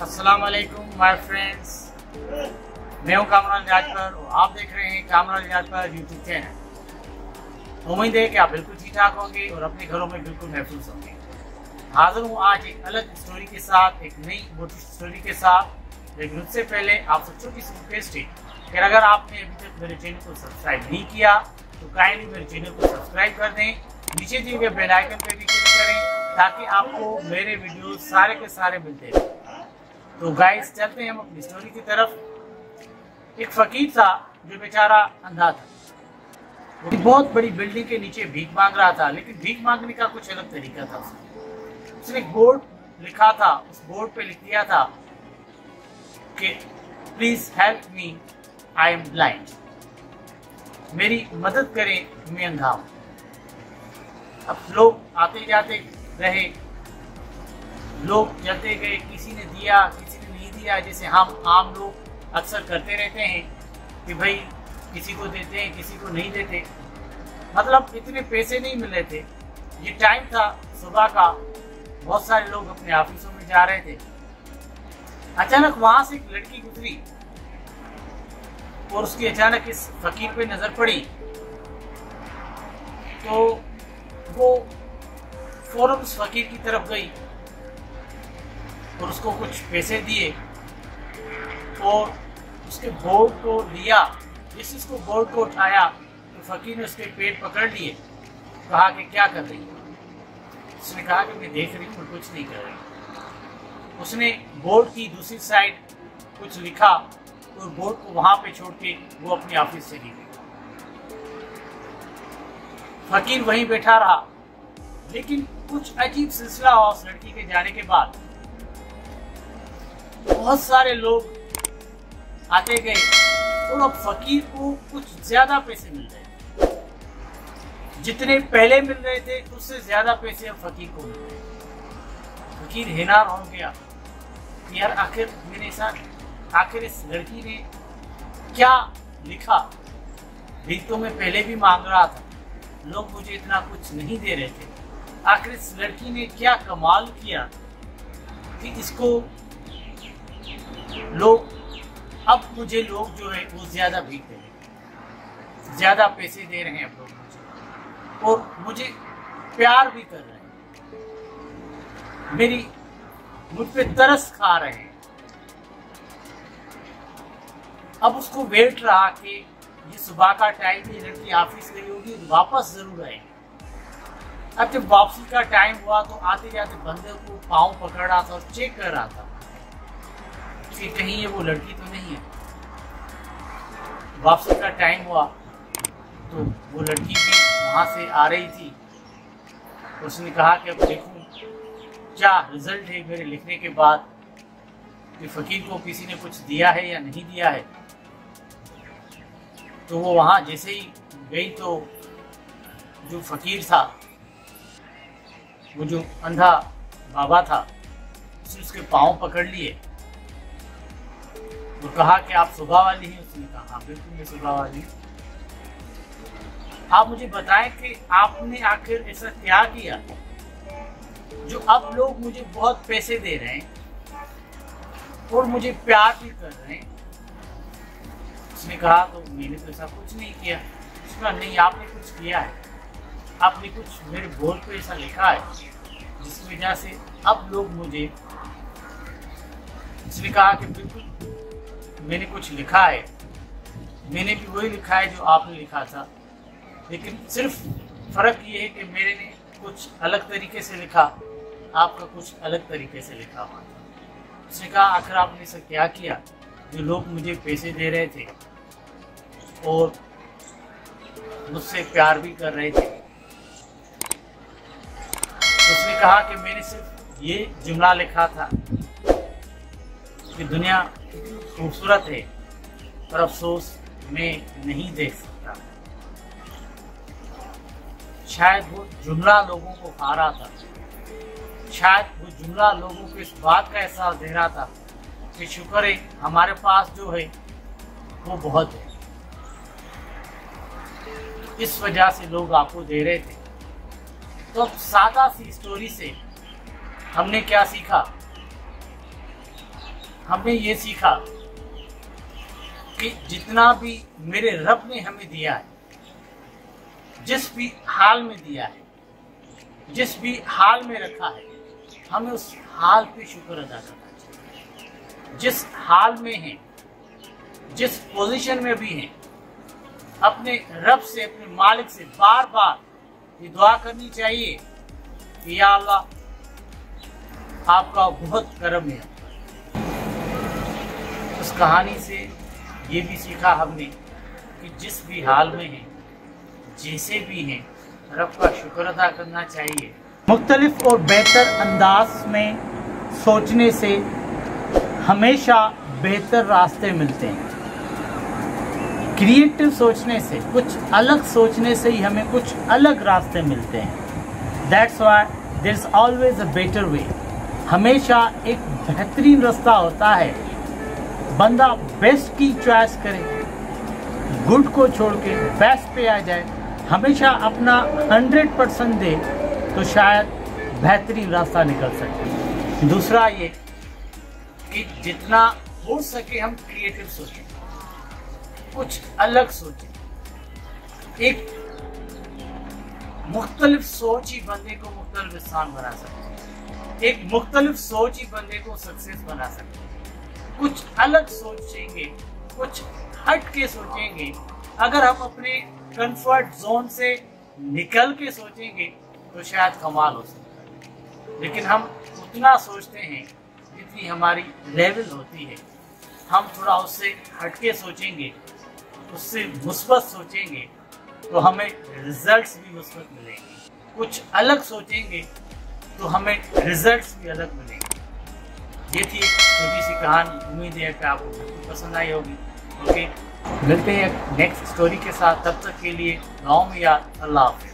अस्सलाम वालेकुम my friends, मैं हूं कामरान राजपर और आप देख रहे हैं कामरान राजपर यूट्यूब चैनल। उम्मीद है कि आप बिल्कुल ठीक ठाक होंगे और अपने घरों में बिल्कुल महफूज होंगे। हाजिर हूं आज एक अलग स्टोरी के साथ, एक नई मोटिव स्टोरी के साथ। लेकिन उससे पहले आपसे छोटी सी रिक्वेस्ट है कि अगर आपने अभी तक मेरे चैनल को सब्सक्राइब नहीं किया तो काइंडली मेरे चैनल को सब्सक्राइब कर दें, नीचे दिए गए बेल आइकन पर भी क्लिक करें ताकि आपको मेरे वीडियो सारे के सारे मिलते रहें। तो गाइस चलते हैं हम अपनी स्टोरी की तरफ। एक फकीर था जो बेचारा अंधा था। वो बहुत बड़ी बिल्डिंग के नीचे भीख मांग रहा था, लेकिन भीख मांगने का कुछ अलग तरीका था। उसने एक बोर्ड लिखा था, उस बोर्ड पे लिख दिया था कि please help me, I am blind. मेरी मदद करें, मैं अंधा हूं। अब लोग आते जाते रहे, लोग चलते गए, किसी ने दिया किसी ने नहीं दिया, जैसे हम आम लोग अक्सर करते रहते हैं कि भाई किसी को देते हैं किसी को नहीं देते। मतलब इतने पैसे नहीं मिल रहे थे। ये टाइम था सुबह का, बहुत सारे लोग अपने ऑफिसों में जा रहे थे। अचानक वहां से एक लड़की गुजरी और उसकी अचानक इस फकीर पे नजर पड़ी तो वो फौरन उस फकीर की तरफ गई और उसको कुछ पैसे दिए और उसके बोर्ड को लिया। जिस उसको बोर्ड को उठाया तो फकीर ने उसके पेट पकड़ लिए, कहा कि क्या कर रही है। उसने कहा कि मैं देख रही हूँ, कुछ नहीं कर रही। उसने बोर्ड की दूसरी साइड कुछ लिखा और बोर्ड को वहां पे छोड़ के वो अपने ऑफिस से चली गई। फकीर वहीं बैठा रहा, लेकिन कुछ अजीब सिलसिला हुआ उस लड़की के जाने के बाद। बहुत सारे लोग आते गए और अब फकीर को कुछ ज्यादा पैसे मिल रहे थे। जितने पहले मिल रहे थे उससे ज्यादा पैसे अब फकीर को मिल रहे। फकीर हैरान हो गया, यार आखिर मेरे साथ आखिर इस लड़की ने क्या लिखा। भीख तो मैं पहले भी मांग रहा था, लोग मुझे इतना कुछ नहीं दे रहे थे। आखिर इस लड़की ने क्या कमाल किया कि इसको लोग, अब मुझे लोग जो है वो ज्यादा भीख दे रहे हैं, ज्यादा पैसे दे रहे हैं अब लोग मुझे, और मुझे प्यार भी कर रहे हैं, मुझ पे तरस खा रहे हैं। अब उसको वेट रहा कि ये सुबह का टाइम, ये लड़की ऑफिस गई होगी, वापस जरूर आएगी। अब जब वापसी का टाइम हुआ तो आते जाते बंदे को पाँव पकड़ रहा था और चेक कर रहा था कि कहीं ये वो लड़की तो नहीं है। वापसी का टाइम हुआ तो वो लड़की भी वहां से आ रही थी। उसने कहा कि अब देखूं क्या रिजल्ट है मेरे लिखने के बाद, कि फकीर को किसी ने कुछ दिया है या नहीं दिया है। तो वो वहां जैसे ही गई तो जो फकीर था, वो जो अंधा बाबा था, उसने उसके पाँव पकड़ लिए और कहा कि आप सुबह वाली हैं। उसने कहा हाँ बिल्कुल मैं सुबह वाली हूँ। आप मुझे बताएं कि आपने आखिर ऐसा क्या किया जो अब लोग मुझे बहुत पैसे दे रहे हैं और मुझे प्यार भी कर रहे हैं। उसने कहा तो मैंने तो ऐसा कुछ नहीं किया। उसने कहा नहीं आपने कुछ किया है, आपने कुछ मेरे बोर्ड पे ऐसा लिखा है जिस वजह से अब लोग मुझे। उसने कहा कि बिल्कुल मैंने कुछ लिखा है, मैंने भी वही लिखा है जो आपने लिखा था, लेकिन सिर्फ फर्क ये है कि मेरे ने कुछ अलग तरीके से लिखा, आपका कुछ अलग तरीके से लिखा हुआ था। उसने कहा आखिर आपने ऐसा क्या किया जो लोग मुझे पैसे दे रहे थे और मुझसे प्यार भी कर रहे थे। उसने कहा कि मैंने सिर्फ ये जुमला लिखा था कि दुनिया खूबसूरत है पर अफसोस मैं नहीं देख सकता। शायद वो जुमला लोगों को खा रहा था, शायद वो जुमला लोगों को इस बात का एहसास दे रहा था कि शुक्र है हमारे पास जो है वो बहुत है, इस वजह से लोग आपको दे रहे थे। तो अब सादा सी स्टोरी से हमने क्या सीखा हमने ये सीखा कि जितना भी मेरे रब ने हमें दिया है, जिस भी हाल में दिया है, जिस भी हाल में रखा है, हमें उस हाल पे शुक्र अदा करना चाहिए। जिस हाल में हैं, जिस पोजीशन में भी हैं, अपने रब से, अपने मालिक से बार बार ये दुआ करनी चाहिए कि या अल्लाह आपका बहुत करम है। उस कहानी से ये भी सीखा हमने कि जिस भी हाल में हैं, जैसे भी हैं, रब का शुक्र अदा करना चाहिए। मुख्तलिफ और बेहतर अंदाज में सोचने से हमेशा बेहतर रास्ते मिलते हैं। क्रिएटिव सोचने से, कुछ अलग सोचने से ही हमें कुछ अलग रास्ते मिलते हैं। That's why there is always a better way. हमेशा एक बेहतरीन रास्ता होता है। बंदा बेस्ट की चॉइस करे, गुड को छोड़ के बेस्ट पे आ जाए, हमेशा अपना 100% दे, तो शायद बेहतरीन रास्ता निकल सके। दूसरा ये कि जितना हो सके हम क्रिएटिव सोचें, कुछ अलग सोचें। एक मुख्तलिफ सोच ही बंदे को मुख्तलिफ इंसान बना सकती है। एक मुख्तलिफ सोच ही बंदे को सक्सेस बना सकती है। कुछ अलग सोचेंगे, कुछ हट के सोचेंगे, अगर हम अपने कंफर्ट जोन से निकल के सोचेंगे तो शायद कमाल हो सकता है। लेकिन हम उतना सोचते हैं जितनी हमारी लेवल होती है। हम थोड़ा उससे हटके सोचेंगे, उससे मुस्बत सोचेंगे, तो हमें रिजल्ट्स भी मुस्बत मिलेंगे। कुछ अलग सोचेंगे तो हमें रिजल्ट्स भी अलग मिलेंगे। ये थी एक छोटी सी कहानी। उम्मीद है कि आपको बिल्कुल पसंद आई होगी। ओके, मिलते हैं नेक्स्ट स्टोरी के साथ। तब तक के लिए दुआओं में याद। अल्लाह हाफ़िज़।